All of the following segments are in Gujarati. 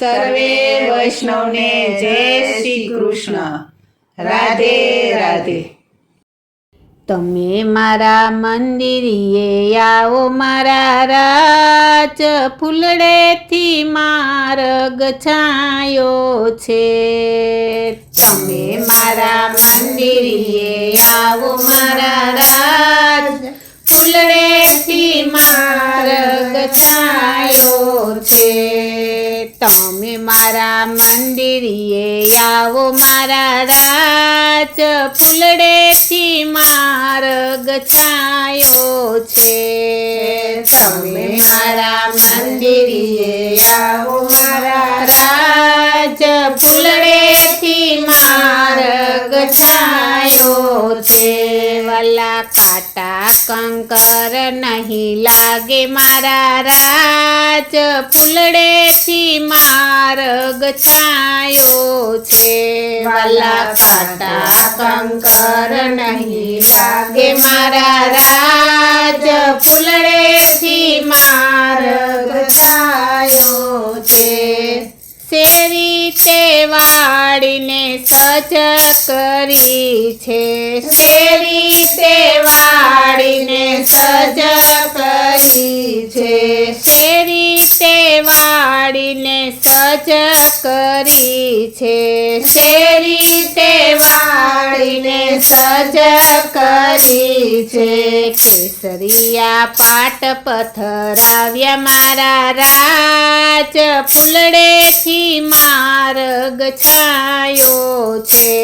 સર્વે વૈષ્ણવને જય શ્રી કૃષ્ણ. રાધે રાધે. તમે મારા મંદિરે આવો મારા રાજ, ફૂલડેથી માર્ગ છાયો છે. તમે મારા મંદિરે આવો મારા રાજ, ફૂલડેથી માર્ગ છાયો છે. તમે મારા મંદિરે આવો મારા રાજ, ફૂલડેથી માર્ગ છાયો છે. તમે મારા મંદિરે આવો મારા રાજ, ફૂલડેથી માર્ગ છાયો છે. વાલા કાંટા કંકર નહીં લાગે મારા રાજ, ફૂલડેથી માર્ગ છાયો છે. વાલા કાંટા કંકર નહીં લાગે મારા રાજ, ફૂલડેથી માર્ગ છાયો છે. શેરી તે વાડીને સજ કરી છે, શેરી તે વાડીને સજ કરી છે. શેરી તે વાડીને સજ કરી છે, શેરી તે વાડીને સજ કરી છે. કેસરિયા પાટ પથરાવ્યા મારા રાજ, ફૂલડેથી માર્ગ છાયો છે.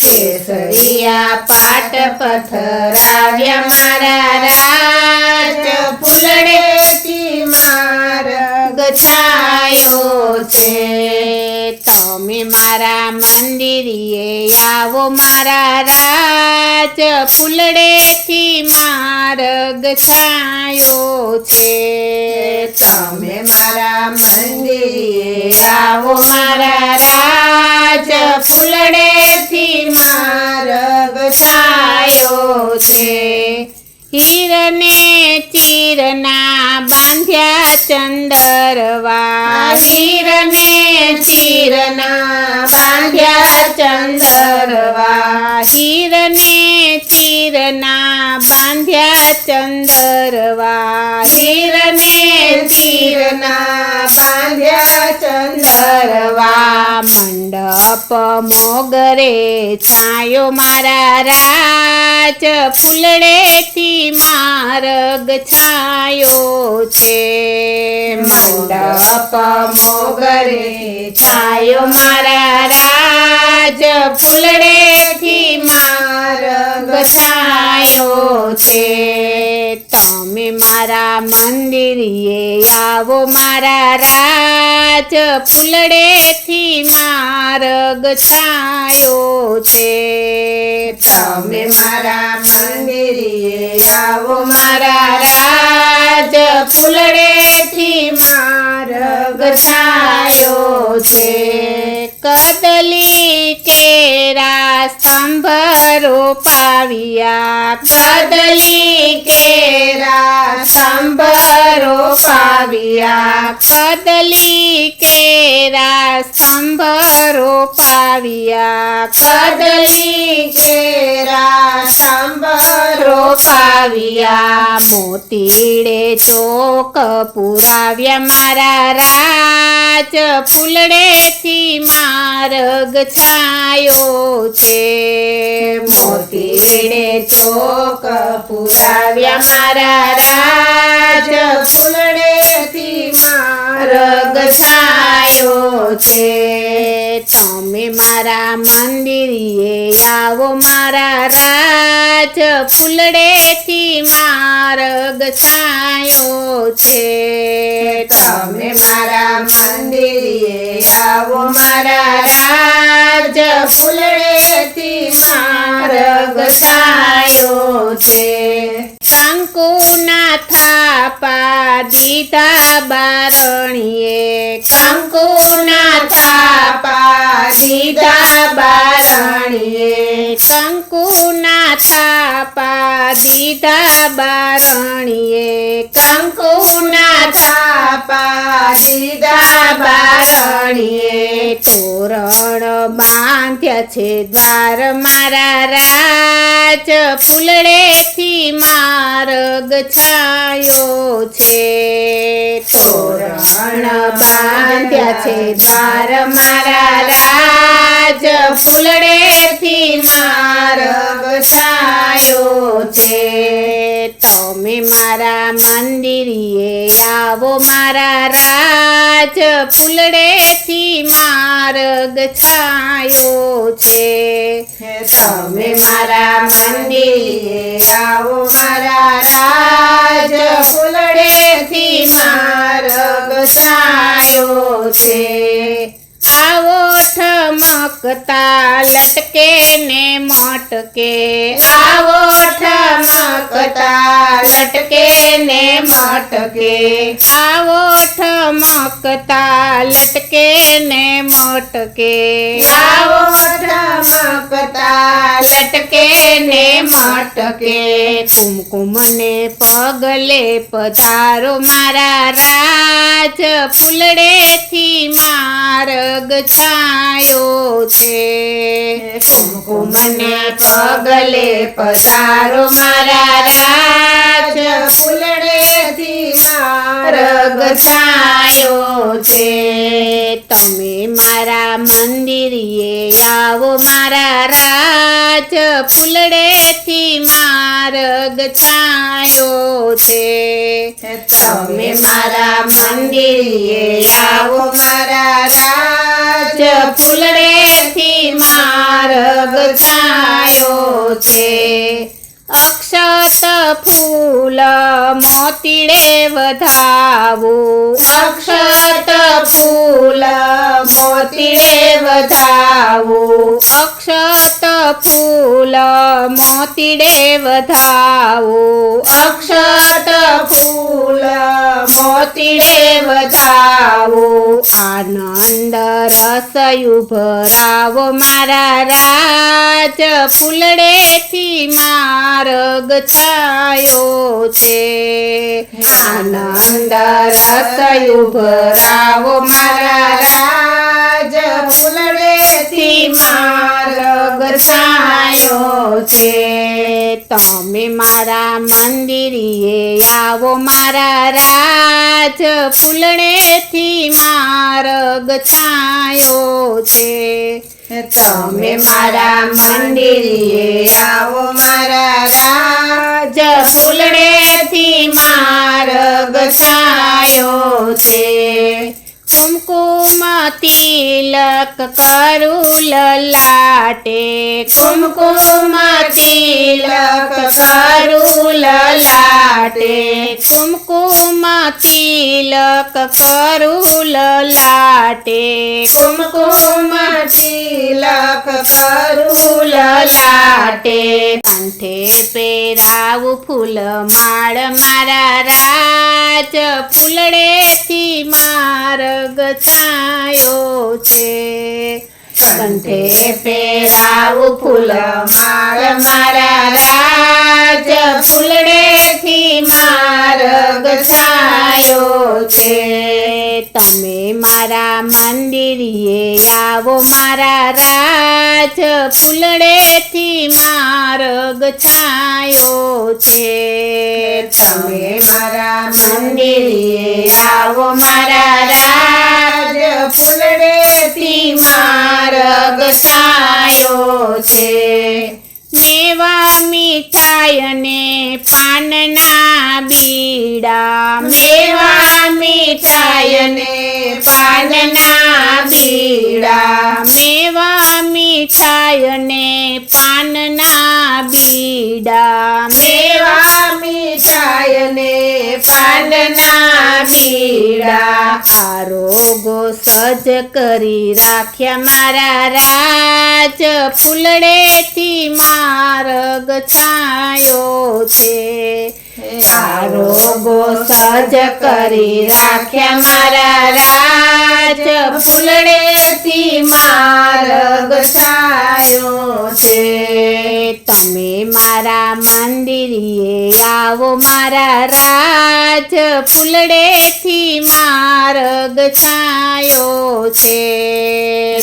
કેસરિયા પાટ પથરાવ્યા મારા રાજ, ફૂલડેથી માર્ગ છાયો છે. તમે મારા મંદિરે આવો મારા રાજ, ફૂલડેથી માર્ગ છાયો છે. તમે મારા મંદિરે આવો મારા રાજ, ફૂલડેથી માર્ગ છાયો છે. હીરને ચીરના બાંધ્યા ચંદરવા, હીરને ચીરના બાંધ્યા ચંદરવા. હીરને ચીરના બાંધ્યા ચંદરવા, હીરને ચીરના બાંધ્યા ચંદરવા. મંડપ મોગરે છાયો મારા રાજ, ફૂલડેથી માર્ગ છાયો છે. મંડપ મોગરે છાયો મારા રાજ, ફૂલડેથી માર્ગ છાયો છે. તમે મારા મંદિરે આવો મારા રાજ, ફૂલડેથી માર્ગ છાયો છે. તમે મારા મંદિરે આવો મારા રાજ, ફૂલડેથી માર્ગ છાયો છે. કદલી કેરા સ્તંભ રોપાવ્યા, કદલી કેરા સ્તંભ રોપાવ્યા. કદલી કેરા સ્તંભ રોપાવ્યા, કદલી કેરા સ્તંભ રોપાવ્યા. મોતીડે ચોક પુરાવ્યા મારા રાજ, ફૂલડેથી માર્ગ છાયો છે. મોતીડે ચોક પુરાવ્યા મારા રાજ, ફૂલડેથી માર્ગ છાયો છે. તમે મારા મંદિરે આવો મારા રાજ, ફૂલડેથી માર્ગ છાયો છે. તમે મારા મંદિરે આવો મારા રાજ, ફૂલડેથી માર્ગ છાયો છે. કંકુના થાપા દીધા બારણીએ કંકુના થાપા દીધા બારણીએ કંકુના થાપા દીધા બારણીએ કંકુના થાપા દીધા બારણીએ તોરણ બાંધ્યા છે દ્વાર મારા રાજ ફૂલડેથી માર્ગ છાયો છે તોરણ બાંધ્યા છે દ્વાર મારા રાજ ફૂલડેથી માર્ગ છાયો છે તમે મારા મંદિરે આવો મારા રાજ ફૂલડેથી માર્ગ છાયો છે તમે મારા મંદિરે આવો મારા રાજ ફૂલડેથી માર્ગ છાયો છે આવો ઠમકતા લટકે ને મટકે આવો ઠમકતા લટકે ને મટકે આવો ઠમકતા લટકે ને મટકે આવો ઠમકતા લટકે ને મટકે કુમકુમ ને પગલે પધારો મારા રાજ ફૂલડેથી માર્ગ છાયો છે કુમકુમ ને પગલે પધારો મારા રાજ ફૂલડેથી માર્ગ છાયો છે તમે મારા મંદિરે આવો મારા રાજ ફૂલડેથી માર્ગ છાયો છે તમે મારા મંદિરે આવો મારા રાજ ફૂલડેથી માર્ગ છાયો છે અક્ષત ફૂલ મોતીડે વધાવું અક્ષત ફૂલ મોતીડે વધાવું અક્ષત ફૂલ મોતીડે વધાવું અક્ષત ફૂલ મોતીડે વધાવું આનંદ રસયુ ભરાવો મારા રાજ ફૂલડેથી માર્ગ છાયો છે આનંદ રસયુ ભરાવો મારા રાજ ફૂલડેથી માર્ગ છાયો છે તમે મારા મંદિરે આવો મારા રાજ ફૂલડેથી માર્ગ છાયો છે તમે મારા મંદિરે આવો મારા રાજ ફૂલડેથી માર્ગ છાયો છે કુમકુમ તિલક કરું લલાટે કુમકુમ તિલક કરું લલાટે કુમકુમ તિલક કરું લલાટે કુમકુમ તિલક કરું લલાટે કંઠે પહેરાવું ફૂલ માળ મારા રાજ ફૂલડેથી માર્ગ છાયો છે કંઠે પહેરાવું ફૂલ માળ મારા રાજ ફૂલડેથી માર્ગ છાયો છે તમે મારા મંદિરે આવો મારા રાજ ફૂલડેથી માર્ગ છાયો છે તમે મારા મંદિરે આવો મારા રાજ ફૂલડેથી માર્ગ છાયો છે મેવા મીઠાઈ અને પાનના બીડા મેવા મીઠાઈ અને પાનના બીડા મેવા મીઠાઈ અને પાનના બીડા મેવા મીઠાઈ અને પાનના બીડા આરોગો સજ કરી રાખ્યા મારા રાજ ફૂલડેથી માર્ગ છાયો છે આરોગો સજ કરી રાખ્યા મારા રાજ ફૂલડેથી માર્ગ છાયો છે તમે મારા મંદિરે આવો મારા રાજ ફૂલડેથી માર્ગ છાયો છે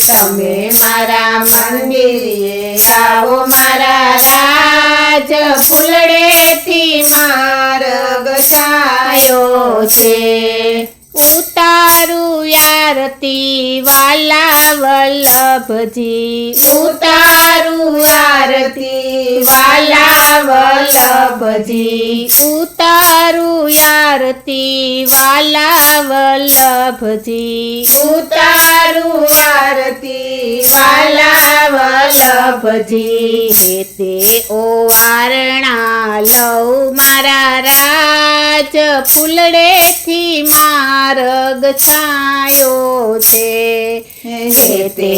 તમે મારા મંદિરે આવો મારા રાજ ફૂલડેથી માર્ગ છાયો છે ઉતારું આરતી વાલા વલ્લભજી ઉતારું આરતી વાલા વલ્લભજી ઉતારું આરતી વાલા વલ્લભજી ઉતારું આરતી વાલા વલ્લભજી તે ઓવારણા લઉં મારા રાજ ફૂલડેથી માર્ગ છાયો છે તે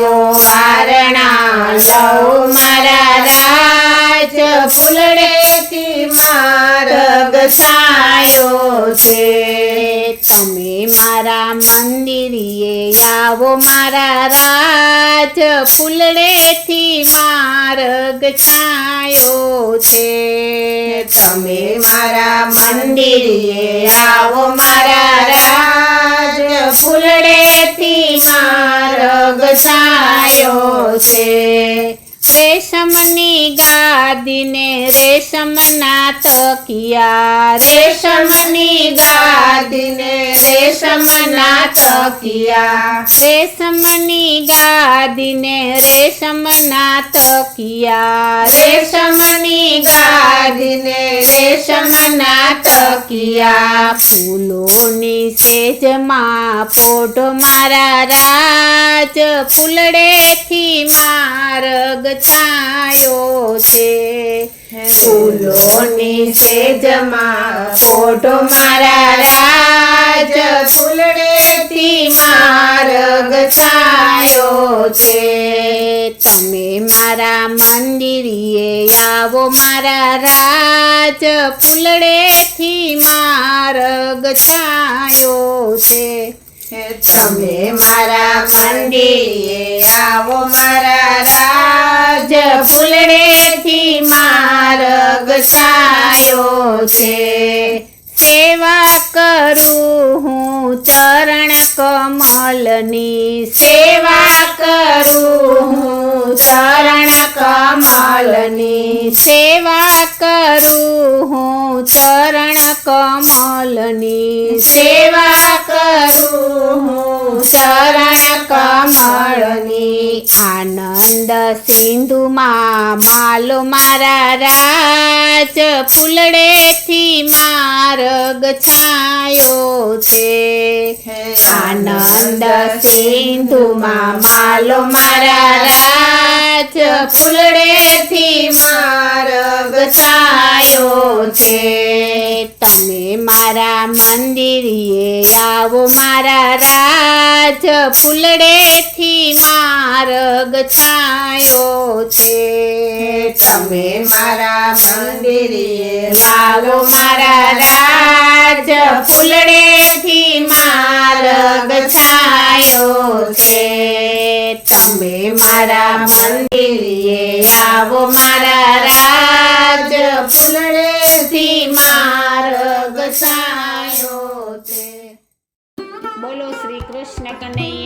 ઓવારણા લઉં મારા રાજ ફૂલડેથી માર્ગ છાયો છે તમે મારા મંદિરે આવો મારા રાજ ફૂલડેથી માર્ગ છાયો છે તમે મારા મંદિરે આવો મારા રાજ ફૂલડેથી માર્ગ છાયો છે રેશમની ગાદીને રેશમના તકિયા રેશમની ગાદીને રેશમના તકિયા રેશમની ગાદીને રેશમના તકિયા રેશમની ગાદીને રેશમના તકિયા ફૂલોની સેજમાં પોઢો મારા રાજ ફૂલડેથી માર્ગ છાયો છે ફૂલોની સેજમાં પોઢો મારા રાજ ફૂલડેથી માર્ગ છાયો છે તમે મારા મંદિરે આવો મારા રાજ ફૂલડેથી માર્ગ છાયો છે તમે મારા મંદિરે આવો મારા રાજ ફૂલડેથી માર્ગ છાયો છે સેવા કરું હું ચરણ કમલની સેવા કરું હું ચરણ કમલની સેવા કરું હું ચરણ કમલની સેવા કરું હું ચરણ કમળની આનંદ સિંધુમાં માલો મારા રાજ ફૂલડેથી માર્ગ છાયો છે આનંદ સિંધુમાં માલો મારા રાજ ફૂલડેથી માર્ગ છાયો છે તમે મારા મંદિરે આવો મારા રાજ ફૂલડેથી માર્ગ છાયો છે તમે મારા મંદિરે આવો મારા રાજ ફૂલડેથી માર્ગ છાયો છે તમે મારા મંદિરે આવો મારા રાજ ફૂલડેથી માર્ગ છાયો છે. બોલો શ્રી કૃષ્ણ કનૈયા